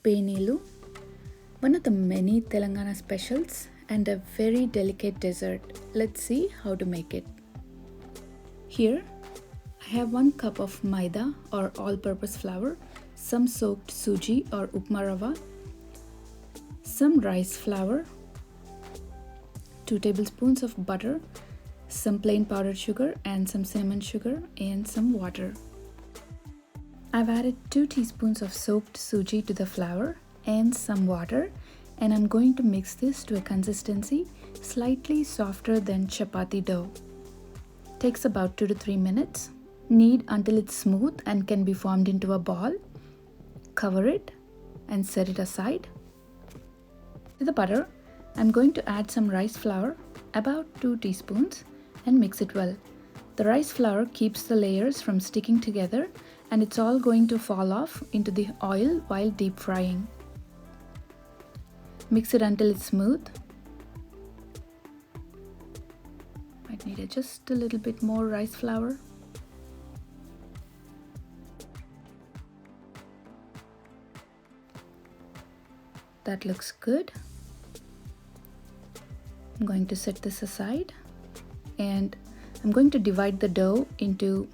Penilu, one of the many Telangana specials and a very delicate dessert. Let's see how to make it. Here, I have 1 cup of Maida or all-purpose flour, some soaked Sooji or Upma Rava, some rice flour, 2 tablespoons of butter, some plain powdered sugar and some cinnamon sugar and some water. I've added 2 teaspoons of soaked Sooji to the flour and some water, and I'm going to mix this to a consistency slightly softer than chapati dough. Takes about 2 to 3 minutes. Knead until it's smooth and can be formed into a ball. Cover it and set it aside. To the butter, I'm going to add some rice flour, about 2 teaspoons, and mix it well. The rice flour keeps the layers from sticking together, and it's all going to fall off into the oil while deep frying. Mix it until it's smooth. Might need just a little bit more rice flour. That looks good. I'm going to set this aside, and I'm going to divide the dough into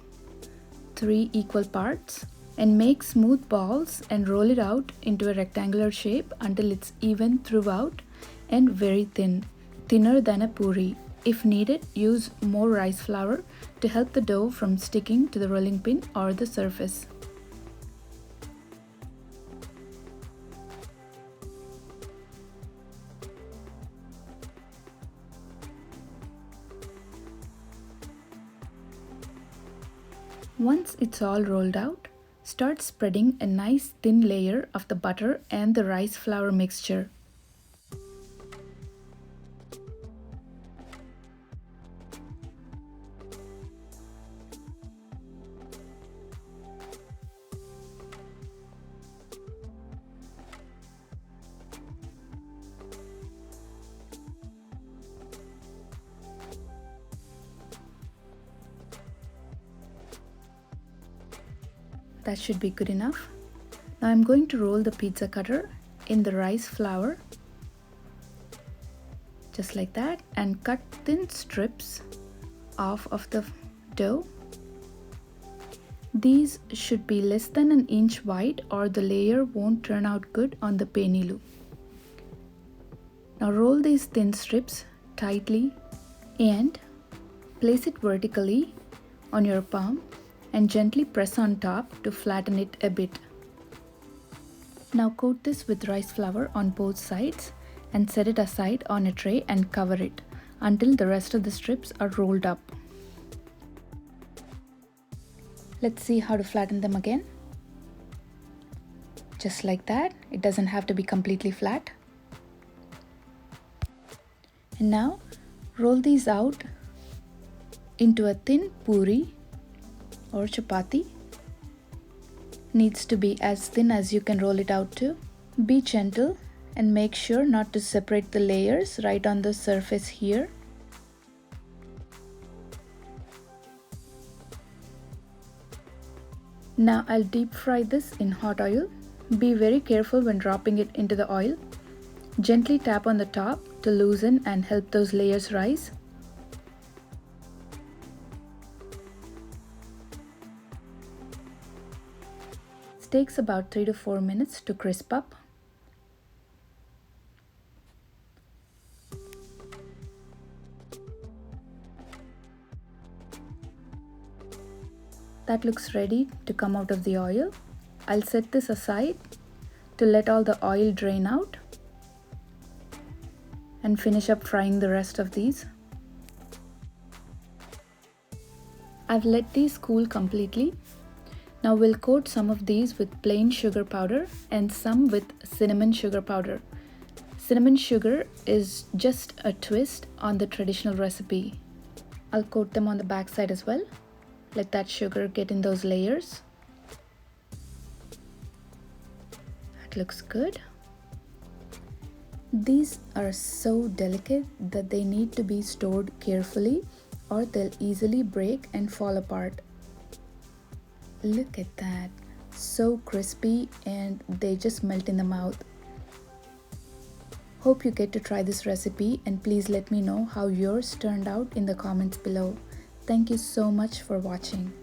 3 equal parts and make smooth balls and roll it out into a rectangular shape until it's even throughout and very thin, thinner than a puri. If needed, use more rice flour to help the dough from sticking to the rolling pin or the surface. Once it's all rolled out, start spreading a nice thin layer of the butter and the rice flour mixture. That should be good enough. Now I'm going to roll the pizza cutter in the rice flour, just like that, and cut thin strips off of the dough. These should be less than an inch wide or the layer won't turn out good on the Penilu. Now roll these thin strips tightly and place it vertically on your palm and gently press on top to flatten it a bit. Now coat this with rice flour on both sides and set it aside on a tray and cover it until the rest of the strips are rolled up. Let's see how to flatten them again. Just like that. It doesn't have to be completely flat. And now roll these out into a thin puri or chapati. Needs to be as thin as you can roll it out to. Be gentle and make sure not to separate the layers right on the surface here. Now I'll deep fry this in hot oil. Be very careful when dropping it into the oil. Gently tap on the top to loosen and help those layers rise. Takes about 3 to 4 minutes to crisp up. That looks ready to come out of the oil. I'll set this aside to let all the oil drain out and finish up frying the rest of these. I've let these cool completely. Now we'll coat some of these with plain sugar powder and some with cinnamon sugar powder. Cinnamon sugar is just a twist on the traditional recipe. I'll coat them on the back side as well. Let that sugar get in those layers. That looks good. These are so delicate that they need to be stored carefully or they'll easily break and fall apart. Look at that. So crispy and they just melt in the mouth. Hope you get to try this recipe, and please let me know how yours turned out in the comments below. Thank you so much for watching.